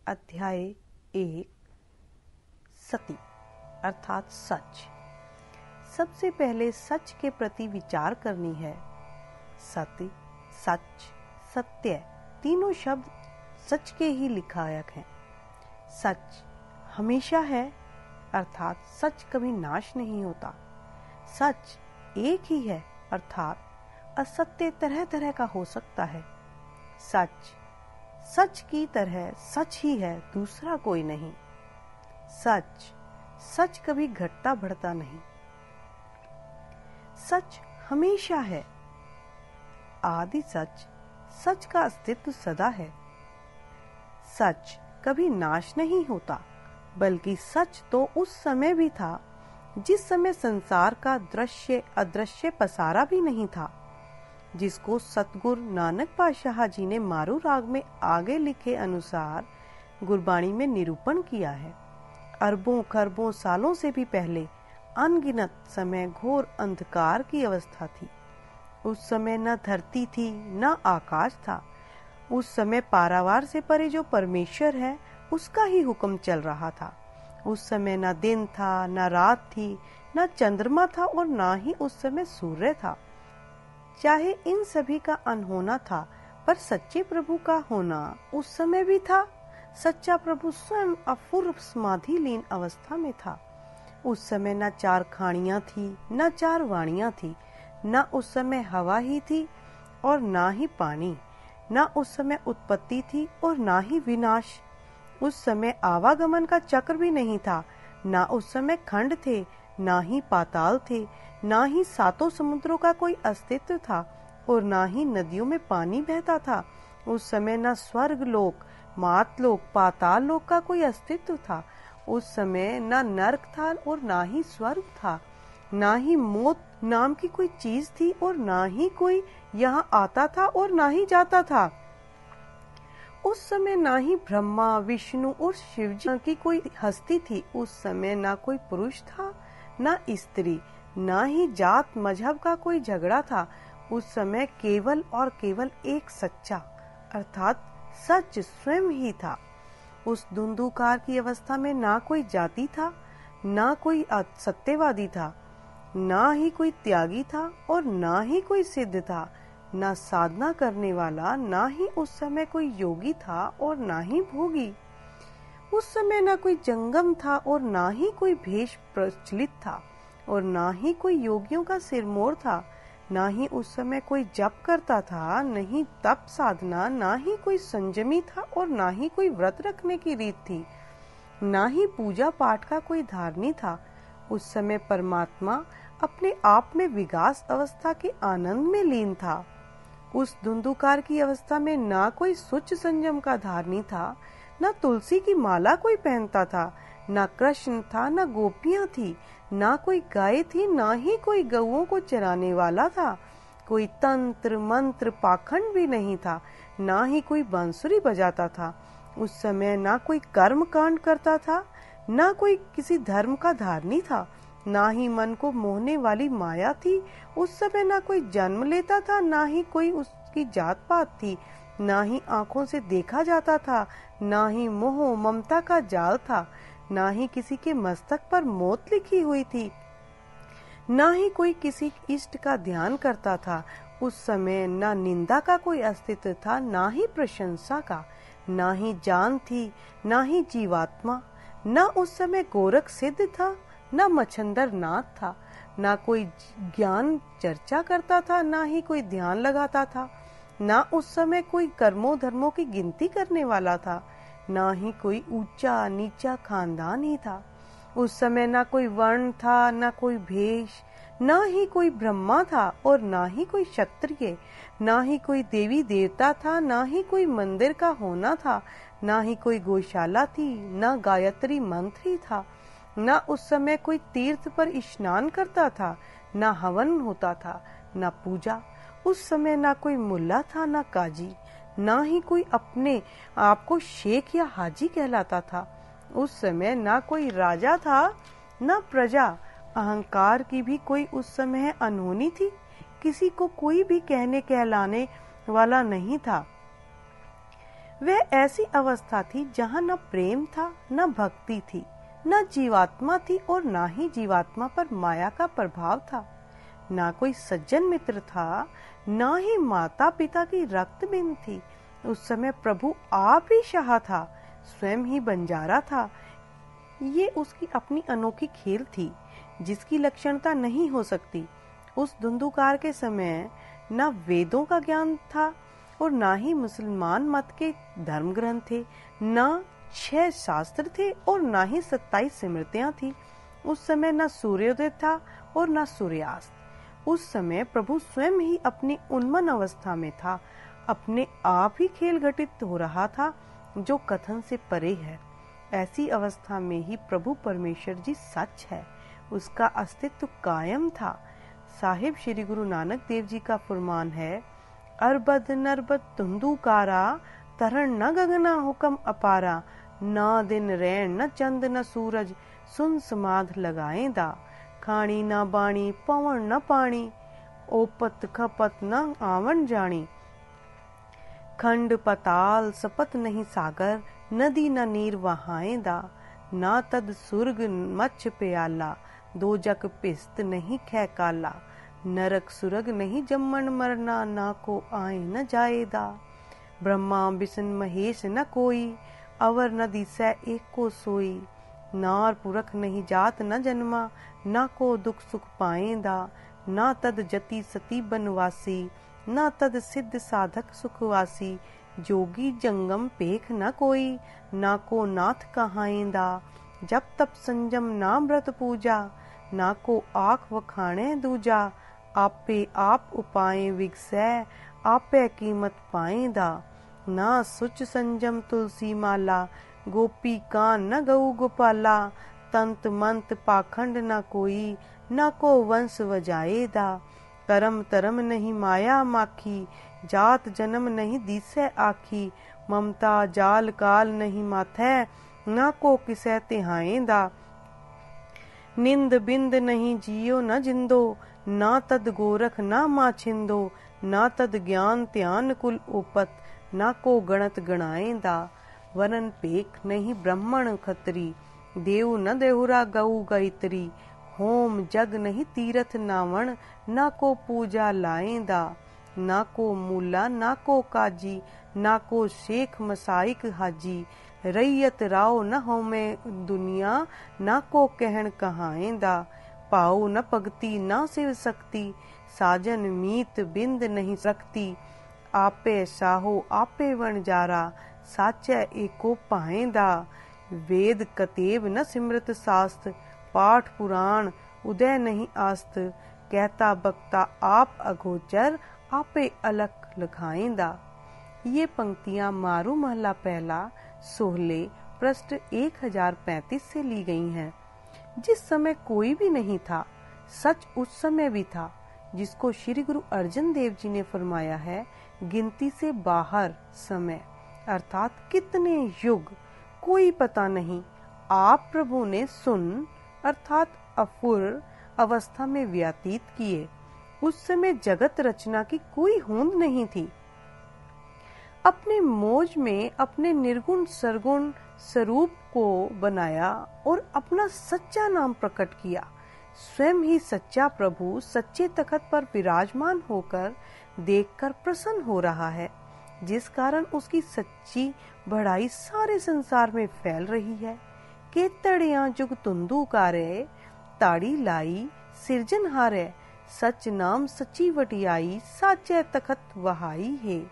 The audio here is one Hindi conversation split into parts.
अध्याय 1 सती अर्थात सच। सबसे पहले सच के प्रति विचार करनी है। सत्य, सच, सत्य तीनों शब्द सच के ही लिखायक हैं। सच हमेशा है अर्थात सच कभी नाश नहीं होता। सच एक ही है अर्थात असत्य तरह तरह का हो सकता है। सच सच की तरह सच ही है, दूसरा कोई नहीं। सच सच कभी घटता बढ़ता नहीं। सच हमेशा है। आदि सच, सच का अस्तित्व सदा है। सच कभी नाश नहीं होता, बल्कि सच तो उस समय भी था जिस समय संसार का दृश्य अदृश्य पसारा भी नहीं था, जिसको सतगुरु नानक पातशाह जी ने मारू राग में आगे लिखे अनुसार गुरबाणी में निरूपण किया है। अरबों खरबों सालों से भी पहले अनगिनत समय घोर अंधकार की अवस्था थी। उस समय न धरती थी न आकाश था। उस समय पारावार से परे जो परमेश्वर है उसका ही हुक्म चल रहा था। उस समय न दिन था न रात थी, न चंद्रमा था और न ही उस समय सूर्य था। चाहे इन सभी का अनहोना था, पर सच्चे प्रभु का होना उस समय भी था। सच्चा प्रभु स्वयं अपूर्व समाधि लीन अवस्था में था। उस समय न चार खाणियां थी न चार वाणियां थी, न उस समय हवा ही थी और न ही पानी, न उस समय उत्पत्ति थी और न ही विनाश। उस समय आवागमन का चक्र भी नहीं था, न उस समय खंड थे न ही पाताल थे, न ही सातों समुद्रों का कोई अस्तित्व था और न ही नदियों में पानी बहता था। उस समय न स्वर्ग लोक, मातलोक, पाताल लोक का कोई अस्तित्व था। उस समय न नरक था और न ही स्वर्ग था, न ही मौत नाम की कोई चीज थी और न ही कोई यहाँ आता था और न ही जाता था। उस समय न ही ब्रह्मा विष्णु और शिवजी की कोई हस्ती थी। उस समय न कोई पुरुष था न स्त्री, न ही जात मजहब का कोई झगड़ा था। उस समय केवल और केवल एक सच्चा अर्थात सच स्वयं ही था। उस धुंधुकार की अवस्था में ना कोई जाति था, ना कोई सत्यवादी था, ना ही कोई त्यागी था और ना ही कोई सिद्ध था, ना साधना करने वाला, ना ही उस समय कोई योगी था और ना ही भोगी। उस समय ना कोई जंगम था और ना ही कोई भेष प्रचलित था और ना ही कोई योगियों का सिरमौर था। ना ही उस समय कोई जप करता था, नहीं तप साधना, ना ही कोई संयमी था और ना ही कोई व्रत रखने की रीत थी, ना ही पूजा पाठ का कोई धारणी था। उस समय परमात्मा अपने आप में विकास अवस्था के आनंद में लीन था। उस धुंधुकार की अवस्था में ना कोई सुच संयम का धारणी था, न तुलसी की माला कोई पहनता था, न कृष्ण था न गोपियां थी, ना कोई गाय थी, ना ही कोई गऊओं को चराने वाला था। कोई तंत्र मंत्र पाखंड भी नहीं था, ना ही कोई बांसुरी बजाता था। उस समय ना कोई कर्म कांड करता था, ना कोई किसी धर्म का धारणी था, ना ही मन को मोहने वाली माया थी। उस समय ना कोई जन्म लेता था, ना ही कोई उसकी जात पात थी, ना ही आंखों से देखा जाता था, ना ही मोह ममता का जाल था, ना ही किसी के मस्तक पर मौत लिखी हुई थी, ना ही कोई किसी इष्ट का ध्यान करता था। उस समय ना निंदा का कोई अस्तित्व था, ना ही प्रशंसा का, ना ही जान थी, ना ही जीवात्मा। ना उस समय गोरख सिद्ध था, ना मच्छंदर नाथ था, ना कोई ज्ञान चर्चा करता था, ना ही कोई ध्यान लगाता था। ना उस समय कोई कर्मों धर्मों की गिनती करने वाला था, ना ही कोई ऊंचा नीचा खानदान ही था। उस समय ना कोई वर्ण था, ना कोई भेष, ना ही कोई ब्रह्मा था और ना ही कोई क्षत्रिय, ना ही कोई देवी देवता था, ना ही कोई मंदिर का होना था, ना ही कोई गौशाला थी, ना गायत्री मंत्र ही था। ना उस समय कोई तीर्थ पर स्नान करता था, ना हवन होता था, ना पूजा। उस समय ना कोई मुल्ला था ना काजी, ना ही कोई अपने आप को शेख या हाजी कहलाता था। उस समय ना कोई राजा था ना प्रजा। अहंकार की भी कोई उस समय अनहोनी थी, किसी को कोई भी कहने कहलाने वाला नहीं था। वह ऐसी अवस्था थी जहाँ न प्रेम था, न भक्ति थी, न जीवात्मा थी और न ही जीवात्मा पर माया का प्रभाव था। ना कोई सज्जन मित्र था, ना ही माता पिता की रक्त बिंद थी। उस समय प्रभु आप ही शाह था, स्वयं ही बंजारा था। ये उसकी अपनी अनोखी खेल थी जिसकी लक्षणता नहीं हो सकती। उस धुंधुकार के समय न वेदों का ज्ञान था और ना ही मुसलमान मत के धर्म ग्रंथ थे, न 6 शास्त्र थे और ना ही 27 स्मृतियां थी। उस समय न सूर्योदय था और न सूर्यास्त। उस समय प्रभु स्वयं ही अपनी उन्मन अवस्था में था, अपने आप ही खेल घटित हो रहा था जो कथन से परे है। ऐसी अवस्था में ही प्रभु परमेश्वर जी सच है, उसका अस्तित्व कायम था। साहिब श्री गुरु नानक देव जी का फरमान है, अरबद नरबद धुंधुकारा, तरन न गगना हुक्म अपारा, न दिन रैन न चंद न सूरज, सुन समाध लगाए दा, खानी न बाणी पवन न पानी, ओपत खपत न आवन जानी, खंड पताल सपत नहीं सागर, नदी न नीर वहाए दा, ना तद सुर्ग मच्छ प्याला, दो जग पिस्त नहीं खे काला, नरक सुरग नहीं जम्मन मरना, ना को आए न जाएदा, ब्रह्मा विष्णु महेश न कोई, अवर न दिसै एक को सोई, नार पुरख नहीं जात न जन्मा, ना को दुख सुख पाएदा, ना तद जति सती बनवासी, ना तद सिद्ध साधक सुखवासी, जोगी जंगम पेख न कोई, ना को नाथ कहाएदा, जब तप संजम ना व्रत पूजा, ना को आख वखाणे दूजा, आपे आप उपाय विगसै, आपे कीमत पाएदा, ना सुच संजम तुलसी माला, गोपी कान न गऊ गोपाला, तंत मंत पाखंड न कोई, न को वंश वजाएदा, करम तरम नहीं माया माखी, जात जन्म नहीं दिसै आखी, ममता जाल काल नहीं माथै, न को किसै तिहाएदा, निंद बिंद नहीं जियो न जिंदो, ना तद गोरख ना माछिंदो, ना तद ज्ञान ध्यान कुल ओपत, ना को गणत गणाएदा, वरन पेख नहीं ब्राह्मण खत्री, देव न देहुरा गऊ गायत्री, होम जग नहीं तीरथ नावण, ना को पूजा लाएदा, ना को मूला ना को काजी, ना को शेख मसाइक हाजी, रैयत राव न होमे दुनिया, ना को कहन कहाएदा, पाओ न भगति ना शिव शक्ति, साजन मीत बिंद नहीं रखती, आपे साहो आपे वणजारा, साचे एको पाएदा, वेद कतेब न सिमरत शास्त्र, पाठ पुराण उदय नहीं आस्त, कहता बकता आप अगोचर, आपे अलख लखाएदा। ये पंक्तियां मारू महला पहला सोहले पृष्ठ 1035 से ली गई हैं। जिस समय कोई भी नहीं था, सच उस समय भी था, जिसको श्री गुरु अर्जन देव जी ने फरमाया है, गिनती से बाहर समय अर्थात कितने युग कोई पता नहीं, आप प्रभु ने सुन अर्थात अपूर्व अवस्था में व्यतीत किए। उस समय जगत रचना की कोई होंद नहीं थी। अपने मौज में अपने निर्गुण सरगुण स्वरूप को बनाया और अपना सच्चा नाम प्रकट किया। स्वयं ही सच्चा प्रभु सच्चे तख्त पर विराजमान होकर देखकर प्रसन्न हो रहा है, जिस कारण उसकी सच्ची बढ़ाई सारे संसार में फैल रही है। केतड़ियां जुग तुंदू कारे, ताड़ी लाई सिरजनहारे, सच नाम सच्ची वटियाई, साचे तखत वहाई है।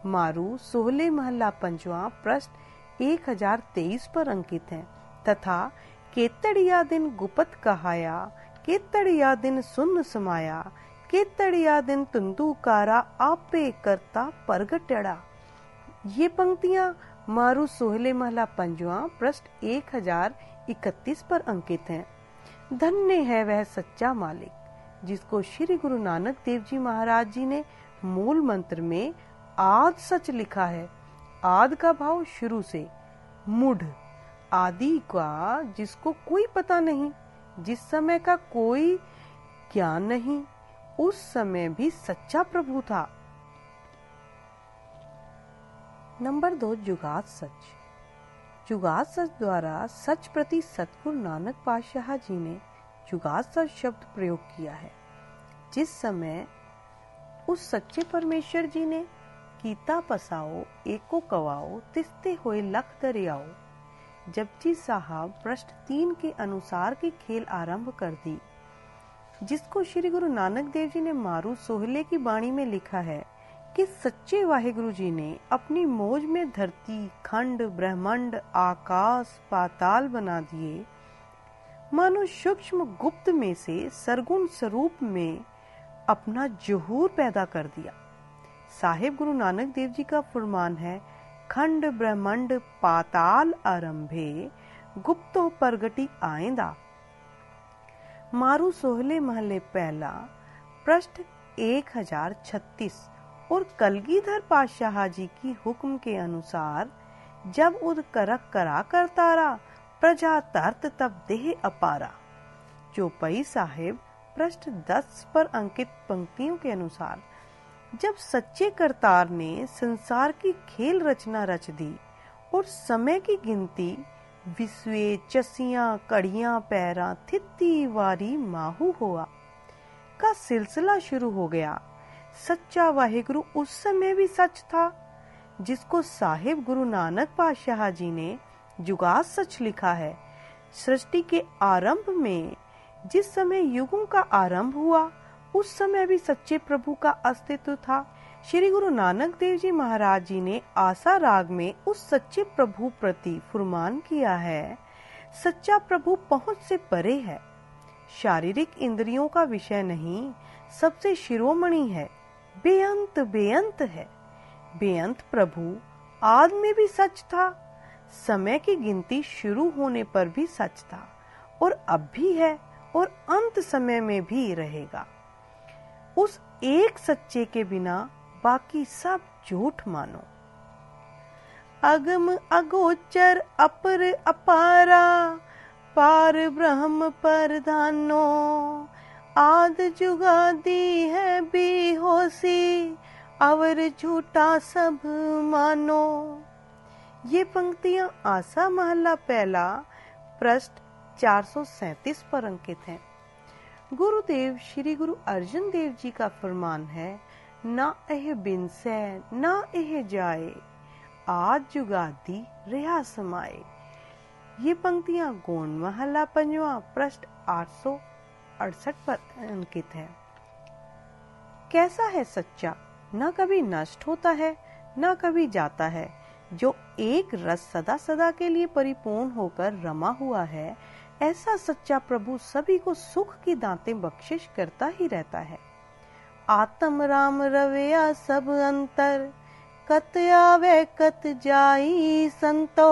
मारू सोहले महला पंजवा पृष्ठ 1023 पर अंकित है तथा केतड़िया दिन गुपत कहाया, केतड़िया दिन सुन समाया, केतड़िया दिन तुंदुकारा आपे करता प्रगटड़ा। ये पंक्तियां मारू सोहले महला पंजवा पृष्ठ 1031 पर अंकित हैं। धन्य है वह सच्चा मालिक, जिसको श्री गुरु नानक देव जी महाराज जी ने मूल मंत्र में आद सच लिखा है। आद का भाव शुरू से, मूढ़ आदि का जिसको कोई पता नहीं, जिस समय का कोई ज्ञान नहीं, उस समय भी सच्चा प्रभु था। नंबर 2, जुगात सच। जुगात सच द्वारा सच प्रति सतगुरु नानक पातशाह जी ने जुगात सच शब्द प्रयोग किया है। जिस समय उस सच्चे परमेश्वर जी ने कीता पसाओ एको कवाओ तिस्ते होए लख दरियाओ जपजी साहब पृष्ठ 3 के अनुसार की खेल आरंभ कर दी, जिसको श्री गुरु नानक देव जी ने मारू सोहले की बाणी में लिखा है कि सच्चे वाहिगुरु जी ने अपनी मौज में धरती, खंड, ब्रह्मांड, आकाश, पाताल बना दिए, मानो सूक्ष्म गुप्त में से सरगुण स्वरूप में अपना जुहूर पैदा कर दिया। साहिब गुरु नानक देव जी का फरमान है, खंड ब्रह्मांड पाताल आरंभे गुप्तो प्रगटी आएंदा। मारू सोहले महले पहला पृष्ठ 1036। और कलगीधर पातशाह जी की हुक्म के अनुसार जब उद करक करा कर तारा प्रजा तरत तब देह अपारा। चौपाई साहिब पृष्ठ 10 पर अंकित पंक्तियों के अनुसार जब सच्चे करतार ने संसार की खेल रचना रच दी और समय की गिनती विस्वे चसियां कड़ियां पैरा थित्ती वारी माहू हुआ का सिलसिला शुरू हो गया। सच्चा वाहिगुरु उस समय भी सच था, जिसको साहिब गुरु नानक पातशाह जी ने जुगात सच लिखा है। सृष्टि के आरंभ में जिस समय युगों का आरंभ हुआ उस समय भी सच्चे प्रभु का अस्तित्व था। श्री गुरु नानक देव जी महाराज जी ने आसा राग में उस सच्चे प्रभु प्रति फरमान किया है, सच्चा प्रभु पहुंच से परे है, शारीरिक इंद्रियों का विषय नहीं, सबसे शिरोमणि है, बेअंत बेअंत है। बेअंत प्रभु आदि में भी सच था, समय की गिनती शुरू होने पर भी सच था और अब भी है और अंत समय में भी रहेगा। उस एक सच्चे के बिना बाकी सब झूठ मानो। अगम अगोचर अपर अपारा पार ब्रह्म परधानो आद जुगादी है बेहोशी अवर झूठा सब मानो। ये पंक्तियां आसा महला पहला पृष्ठ 437 पर अंकित हैं। गुरुदेव श्री गुरु अर्जन देव जी का फरमान है, ना एह बिनसै ना एह जाए आज जुगादी रिहा समाए। ये पंक्तियां गोंड महला पंजवा पृष्ठ 868 पर अंकित है। कैसा है सच्चा, न कभी नष्ट होता है न कभी जाता है, जो एक रस सदा सदा के लिए परिपूर्ण होकर रमा हुआ है। ऐसा सच्चा प्रभु सभी को सुख की दातें बख्शिश करता ही रहता है। आत्म राम रवैया सब अंतर कत आवे कत जाई संतो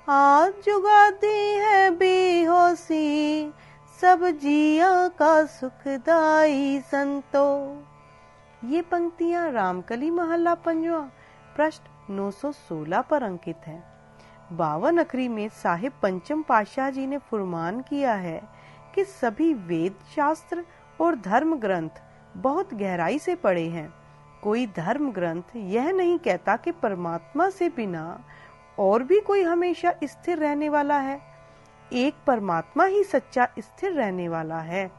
आज जुगादी है बेहोशी सब जिया का सुखदाई संतो। ये पंक्तियां रामकली महला पंजवा पृष्ठ 916 पर अंकित है। 52 अखरी में साहिब पंचम पातशाह जी ने फरमान किया है कि सभी वेद शास्त्र और धर्म ग्रंथ बहुत गहराई से पढ़े हैं। कोई धर्म ग्रंथ यह नहीं कहता कि परमात्मा से बिना और भी कोई हमेशा स्थिर रहने वाला है। एक परमात्मा ही सच्चा स्थिर रहने वाला है,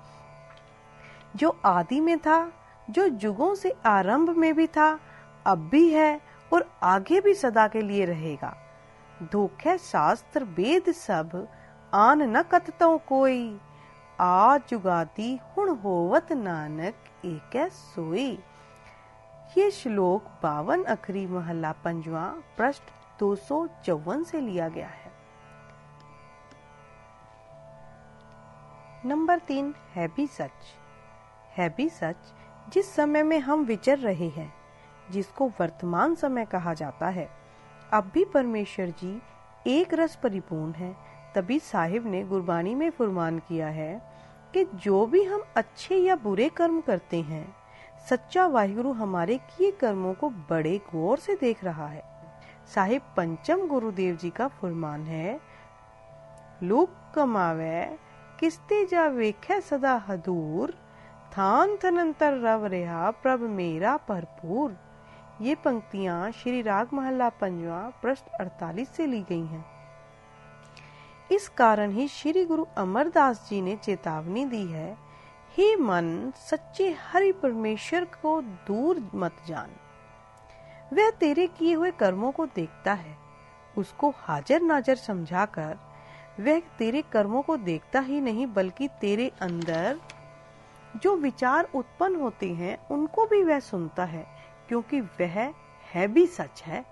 जो आदि में था, जो युगों से आरंभ में भी था, अब भी है और आगे भी सदा के लिए रहेगा। धोखे शास्त्र वेद सब आन न कततो कोई आज जुगादी हुण होवत नानक एकै सोई। ये श्लोक 52 अखरी महला पंजवा पृष्ठ 254 से लिया गया है। नंबर 3 है भी सच। है भी सच जिस समय में हम विचर रहे हैं, जिसको वर्तमान समय कहा जाता है, अब भी परमेश्वर जी एक रस परिपूर्ण है। तभी साहिब ने गुरबानी में फरमान किया है कि जो भी हम अच्छे या बुरे कर्म करते हैं, सच्चा वाहिगुरु हमारे किए कर्मों को बड़े गौर से देख रहा है। साहिब पंचम गुरुदेव जी का फरमान है, लोक कमावे किस्ते जा वेखे सदा हदूर थान थनंतर रव रहा प्रभ मेरा भरपूर। ये पंक्तियां श्री राग महला पंजवा पृष्ठ 48 से ली गई हैं। इस कारण ही श्री गुरु अमरदास जी ने चेतावनी दी है, हे मन, सच्चे हरि परमेश्वर को दूर मत जान। वह तेरे किए हुए कर्मों को देखता है। उसको हाजिर नाजर समझाकर वह तेरे कर्मों को देखता ही नहीं बल्कि तेरे अंदर जो विचार उत्पन्न होते हैं उनको भी वह सुनता है, क्योंकि वह है भी सच है।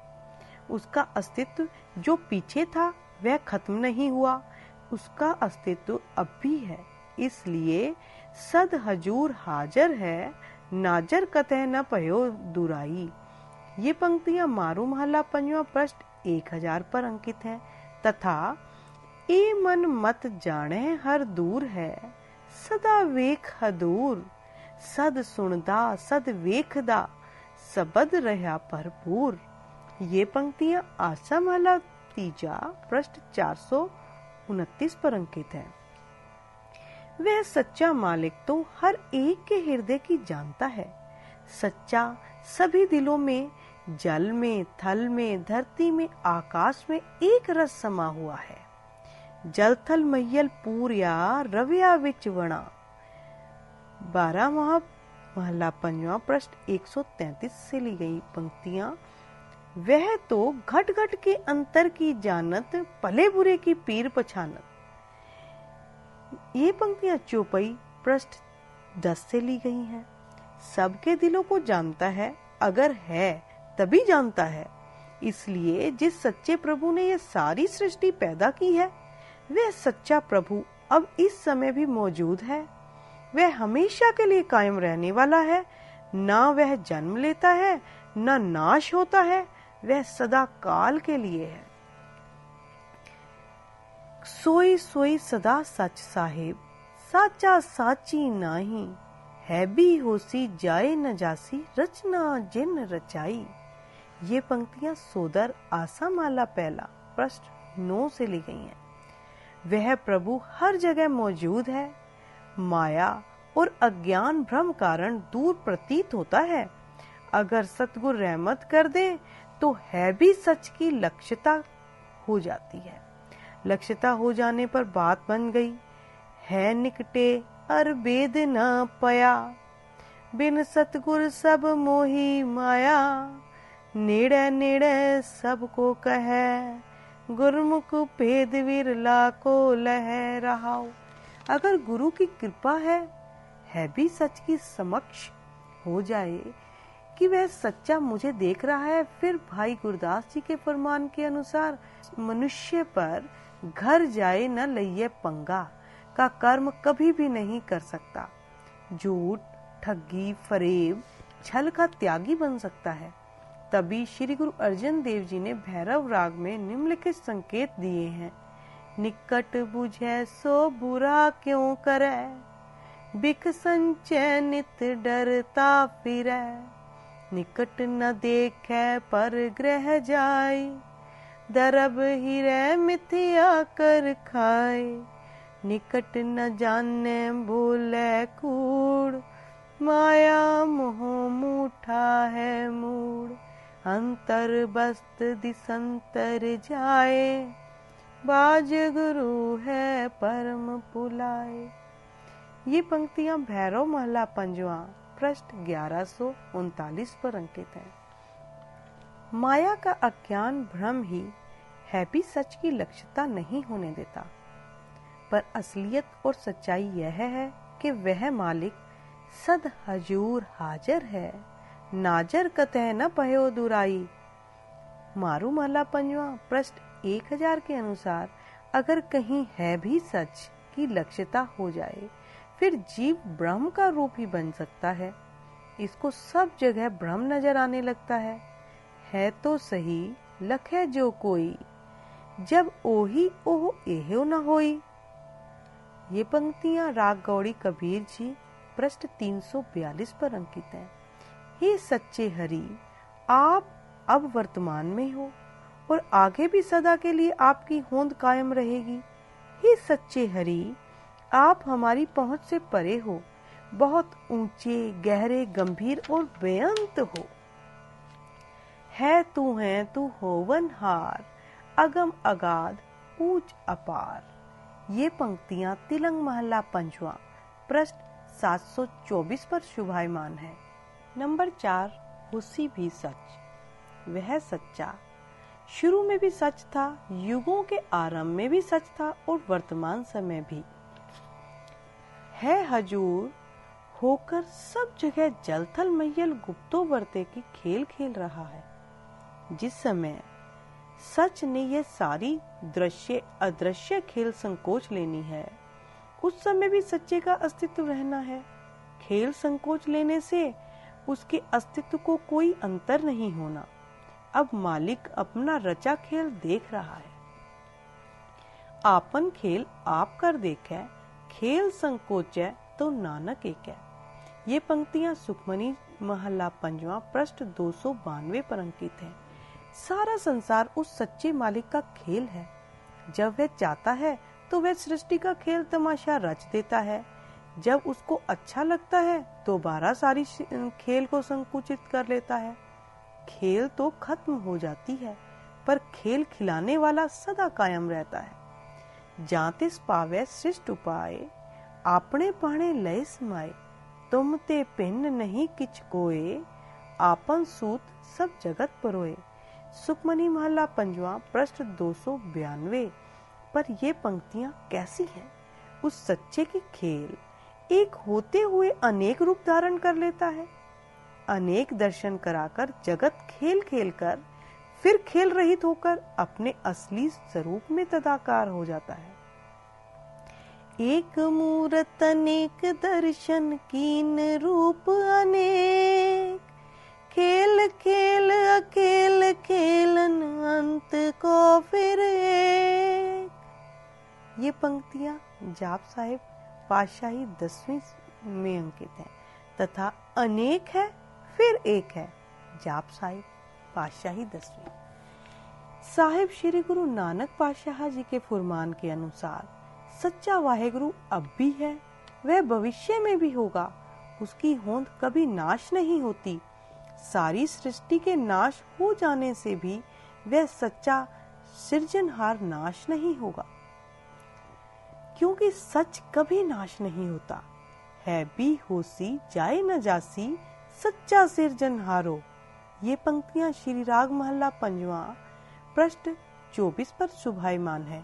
उसका अस्तित्व जो पीछे था वह खत्म नहीं हुआ, उसका अस्तित्व अब भी है। इसलिए सद हजूर हाजिर है, नाजर कतः न पयो दुराई। ये पंक्तियां मारू महला पंजवा पृष्ठ 1000 पर अंकित है तथा ए मन मत जाने हर दूर है, सदा वेख हदूर। सद सुनदा सद वेखदा, सबद रहा भरपूर। ये पंक्तियां आसा महला तीजा पृष्ठ 429 पर अंकित है। वह सच्चा मालिक तो हर एक के हृदय की जानता है। सच्चा सभी दिलों में, जल में, थल में, धरती में, आकाश में एक रस समा हुआ है। जल थल मैयल पूरिया रविया विच वणा। 12 महला पंजवा पृष्ठ 133 से ली गई पंक्तियां। वह तो घट घट के अंतर की जानत, भले बुरे की पीर पछानत। ये पंक्तियां चौपाई पृष्ठ 10 से ली गई हैं। सबके दिलों को जानता है, अगर है तभी जानता है। इसलिए जिस सच्चे प्रभु ने यह सारी सृष्टि पैदा की है, वह सच्चा प्रभु अब इस समय भी मौजूद है। वह हमेशा के लिए कायम रहने वाला है। ना वह जन्म लेता है, ना नाश होता है, वह सदा काल के लिए है। सोई सोई सदा सच साहिब, साचा साची नाही। है भी होसी जाए न जासी, रचना जिन रचाई। ये पंक्तियां सोदर आसा माला पहला पृष्ठ 9 से ली गई हैं। वह प्रभु हर जगह मौजूद है। माया और अज्ञान भ्रम कारण दूर प्रतीत होता है। अगर सतगुरु रहमत कर दे तो है भी सच की लक्ष्यता हो जाती है। लक्ष्यता हो जाने पर बात बन गई है निकटे अर भेद न पया। बिन सतगुर सब मोही माया, नेड़े नेड़े सबको कहे। गुरमुख भेद विरला को लह रहाओ। अगर गुरु की कृपा है भी सच की समक्ष हो जाए कि वह सच्चा मुझे देख रहा है, फिर भाई गुरदास जी के फरमान के अनुसार मनुष्य पर घर जाए न लइये पंगा का कर्म कभी भी नहीं कर सकता। झूठ, ठगी, फरेब, छल का त्यागी बन सकता है। तभी श्री गुरु अर्जन देव जी ने भैरव राग में निम्नलिखित संकेत दिए हैं। निकट बुझे सो बुरा क्यों करे, बिक संचय नित डरता फिरे। निकट न देखे पर ग्रह जाए, दरब हिरे मिथ्या कर खाए। निकट न जाने बोले कूड़, माया मोह मूठा है मूड़। अंतर बस्त दिसंतर जाए, बाज गुरु है परम पुलाए। ये पंक्तियां भैरव महला पंजवा पृष्ठ 1139 पर अंकित है। माया का अज्ञान भ्रम ही है भी सच की लक्ष्यता नहीं होने देता, पर असलियत और सच्चाई यह है कि वह मालिक सद हजूर हाजिर है, नाजर कतः न पयो दुराई। मारू महला पंजवा पृष्ठ 1000 के अनुसार अगर कहीं है भी सच की लक्ष्यता हो जाए, फिर जीव ब्रह्म का रूप ही बन सकता है। इसको सब जगह ब्रह्म नजर आने लगता है तो सही लखे जो कोई, जब ओही ओह एहो न होई। ये पंक्तियां राग गौड़ी कबीर जी पृष्ठ 342 पर अंकित है। हे सच्चे हरि, आप अब वर्तमान में हो और आगे भी सदा के लिए आपकी होंद कायम रहेगी। हे सच्चे हरि, आप हमारी पहुंच से परे हो, बहुत ऊंचे, गहरे, गंभीर और बेअंत हो। है तू होवनहार, अगम अगाध ऊंच अपार। ये पंक्तियां तिलंग महला पंचवा पृष्ठ 724 पर शुभायमान है। नंबर 4, हुसी भी सच। वह सच्चा शुरू में भी सच था, युगों के आरंभ में भी सच था और वर्तमान समय भी है हजूर होकर सब जगह जलथल मैयल गुप्तो वर्ते की खेल खेल रहा है। जिस समय सच ने यह सारी दृश्य अदृश्य खेल संकोच लेनी है, उस समय भी सच्चे का अस्तित्व रहना है। खेल संकोच लेने से उसके अस्तित्व को कोई अंतर नहीं होना। अब मालिक अपना रचा खेल देख रहा है। आपन खेल आप कर देखे, खेल संकोचै तो नानक एक है। ये पंक्तियां सुखमनी महला पंजवा पृष्ठ 292 पर अंकित है। सारा संसार उस सच्चे मालिक का खेल है। जब वह चाहता है तो वह सृष्टि का खेल तमाशा रच देता है। जब उसको अच्छा लगता है दोबारा सारी खेल को संकुचित कर लेता है। खेल तो खत्म हो जाती है, पर खेल खिलाने वाला सदा कायम रहता है। जातिस पावे सृष्ट उपाय, आपने पाने लय समाए। तुम ते पिन नहीं किच कोय, आपन सूत सब जगत परोए। सुखमनी महला पंजवा पृष्ठ 292 पर ये पंक्तियां कैसी हैं? उस सच्चे की खेल एक होते हुए अनेक रूप धारण कर लेता है। अनेक दर्शन कराकर जगत खेल खेल कर फिर खेल रहित होकर अपने असली स्वरूप में तदाकार हो जाता है। एक मूरत अनेक दर्शन कीन रूप अनेक, खेल खेल अकेल खेलन अंत को फिर एक। ये पंक्तियां जाप साहिब पातशाही 10वीं में अंकित है तथा अनेक है फिर एक है। जाप साहिब पातशाही 10वीं। साहिब श्री गुरु नानक पातशाह जी के फुरमान के अनुसार सच्चा वाहेगुरु अब भी है, वह भविष्य में भी होगा। उसकी होंद कभी नाश नहीं होती। सारी सृष्टि के नाश हो जाने से भी वह सच्चा सृजनहार नाश नहीं होगा, क्योंकि सच कभी नाश नहीं होता। है भी होसी जाए न जासी, सच्चा सृजनहारो। ये पंक्तियां श्री राग महला पंजवा पृष्ठ 24 पर शुभायमान है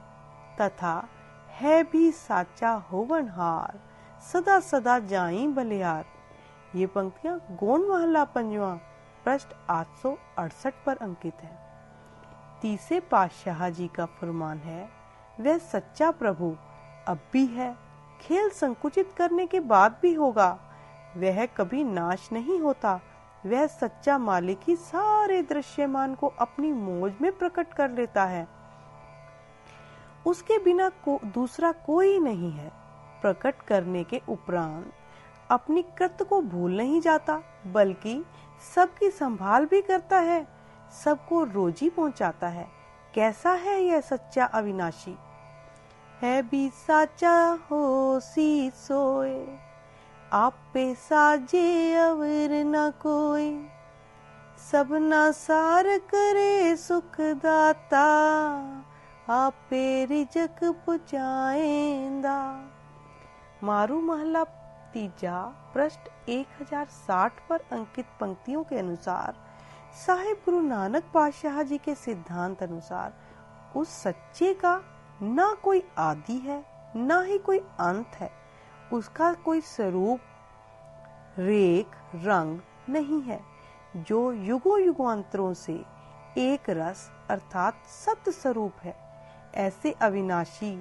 तथा है भी साचा होवनहार, सदा सदा जाई बलिहार। ये पंक्तियां गोंड महला पंजवा पृष्ठ 868 पर अंकित है। तीसरे पातशाह जी का फरमान है, वह सच्चा प्रभु अब भी है, खेल संकुचित करने के बाद भी होगा। वह कभी नाश नहीं होता। वह सच्चा मालिक ही सारे दृश्यमान को अपनी मौज में प्रकट कर लेता है। उसके बिना दूसरा कोई नहीं है। प्रकट करने के उपरांत अपनी कृत्य को भूल नहीं जाता, बल्कि सबकी संभाल भी करता है, सबको रोजी पहुंचाता है। कैसा है यह सच्चा अविनाशी? है भी साचा हो सी सोए, आप पे साजे अवर न कोई। सबना सार करे सुख दाता, आप पे रिजक पुचाएंदा। मारू महला तीजा पृष्ठ 1060 पर अंकित पंक्तियों के अनुसार साहिब गुरु नानक पातशाह जी के सिद्धांत अनुसार उस सच्चे का ना कोई आदि है ना ही कोई अंत है। उसका कोई स्वरूप, रेख, रंग नहीं है, जो युगों युगांतरों से एक रस अर्थात सत्य स्वरूप है। ऐसे अविनाशी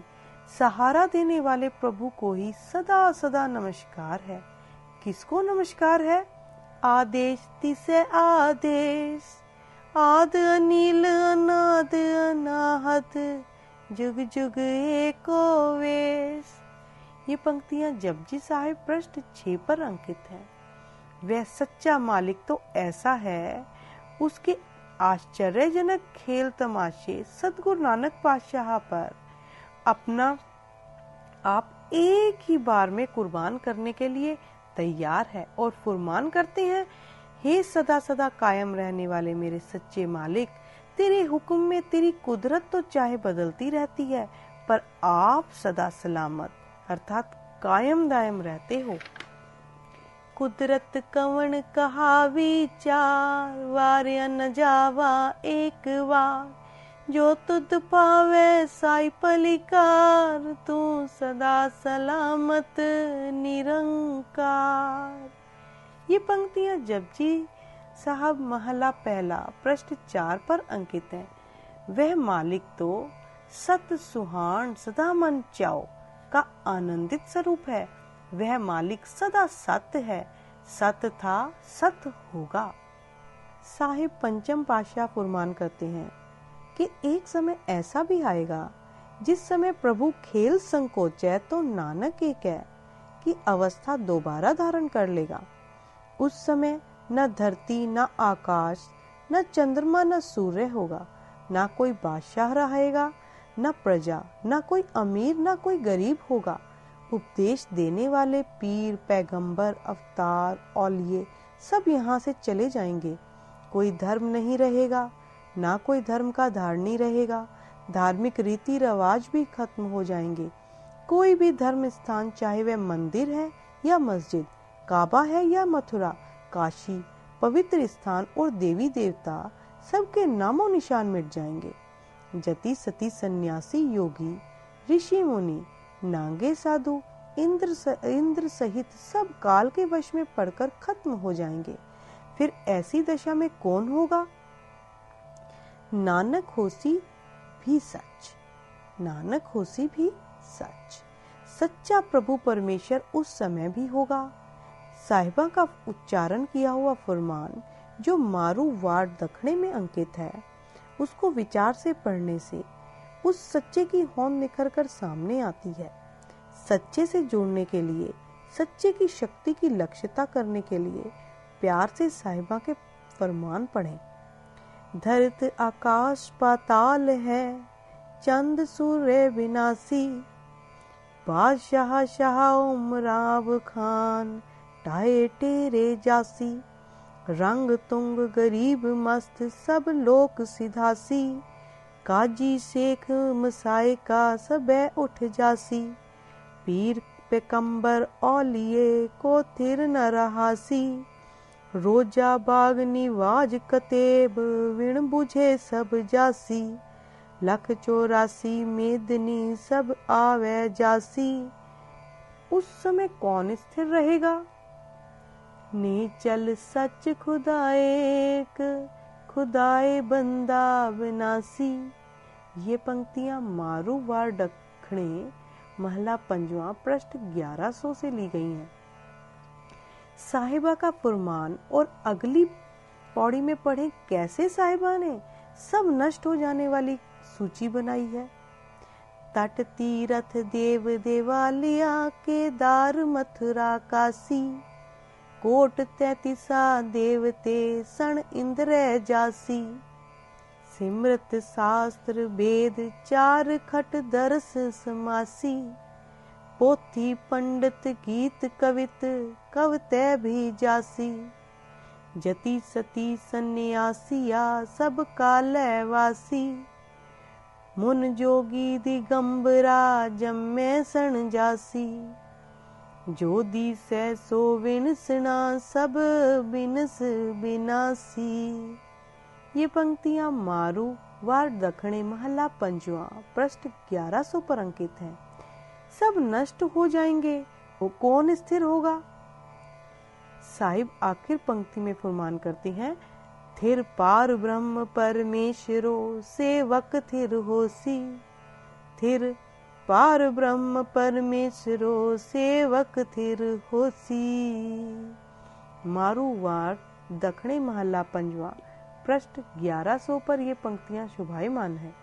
सहारा देने वाले प्रभु को ही सदा सदा नमस्कार है। किसको नमस्कार है? आदेश तिसे आदेश, आद अनिल अनाद अनाहत, जुग जुग एको वेश। ये पंक्तियां जपजी साहिब पृष्ठ 6 पर अंकित है। वह सच्चा मालिक तो ऐसा है, उसके आश्चर्यजनक खेल तमाशे सतगुरु नानक पातशाह पर अपना आप एक ही बार में कुर्बान करने के लिए तैयार है और फुरमान करते हैं, हे सदा सदा कायम रहने वाले मेरे सच्चे मालिक, तेरे हुक्म में तेरी कुदरत तो चाहे बदलती रहती है, पर आप सदा सलामत अर्थात कायम दायम रहते हो। कुदरत कवन कहा विचार, वार्य न जावा एक बार, जो तुद पावे साई पलिकार, तू सदा सलामत निरंकार। ये पंक्तियां जपजी साहब महला पहला पृष्ठ 4 पर अंकित हैं। वह मालिक तो सत सुहान सदा मन चाओ का आनंदित स्वरूप है। वह मालिक सदा सत्य है, सत्य था सत्य होगा। साहिब पंचम पातशाह फरमान करते हैं कि एक समय ऐसा भी आएगा जिस समय प्रभु खेल संकोचे तो नानक एक है की अवस्था दोबारा धारण कर लेगा। उस समय न धरती न आकाश न चंद्रमा न सूर्य होगा, न कोई बादशाह रहेगा, न प्रजा, न कोई अमीर न कोई गरीब होगा। उपदेश देने वाले पीर पैगंबर अवतार औलिये सब यहाँ से चले जाएंगे। कोई धर्म नहीं रहेगा, ना कोई धर्म का धारणी रहेगा। धार्मिक रीति रिवाज भी खत्म हो जाएंगे। कोई भी धर्म स्थान, चाहे वह मंदिर है या मस्जिद, काबा है या मथुरा, काशी, पवित्र स्थान और देवी देवता, सबके नामों निशान मिट जाएंगे। जति सती सन्यासी योगी ऋषि मुनि नांगे साधु इंद्र सहित सब काल के वश में पड़कर खत्म हो जाएंगे। फिर ऐसी दशा में कौन होगा? नानक होसी भी सच, नानक होसी भी सच। सच्चा प्रभु परमेश्वर उस समय भी होगा। साहिबा का उच्चारण किया हुआ फरमान जो मारू वार्ड दखने में अंकित है, उसको विचार से पढ़ने से उस सच्चे की होंद निखर कर सामने आती है। सच्चे से जोड़ने के लिए, सच्चे की शक्ति की लक्ष्यता करने के लिए प्यार से साहिबा के फरमान पढ़ें। धरत आकाश पाताल है, चंद सूर्य विनाशी, बादशाह शाह उमराव खान, टाए टेरे जासी, रंग तुंग गरीब मस्त सब लोक सिधासी, काजी शेख मसाए का सबे उठ जासी, पीर पैगंबर औलिये को थिर न रहासी, रोजा बाग निवाज कतेब विण बुझे सब जासी, लख 84 मेदनी सब आवे जासी। उस समय कौन स्थिर रहेगा? नीचल सच खुदाएक, खुदाए बंदा विनाशी। ये पंक्तियां मारू वार दखणे महला पंजवा पृष्ठ 1100 से ली गई हैं। साहिबा का फरमान और अगली पौड़ी में पढ़ें कैसे साहिबा ने सब नष्ट हो जाने वाली सूची बनाई है। तट तीरथ देव देवालिया, केदार मथुरा काशी, कोट 33 देवते सन इंद्र जासी, सिमरत शास्त्र वेद 4 खट दरस समासी, पोथी पंडित गीत कवित कवते भी जासी, जति सती सन्यासिया सब काले वासी, मुन जोगी दिगंबरा जम्मे सन जासी, जो दिसै सो विनसना सब बिनस बिनासी। ये पंक्तियां मारू वार दखणे महला पंजवा पृष्ठ 1100 पर अंकित हैं। सब नष्ट हो जाएंगे, वो कौन स्थिर होगा? साहिब आखिर पंक्ति में फरमान करती हैं, थिर पार ब्रह्म परमेश्वरो सेवक थिर होसी, थिर पार ब्रह्म परमेश्वरो सेवक थिर होसी। मारू वार दखणे महला पंजवा पृष्ठ 1100 पर ये पंक्तियां शोभायमान है।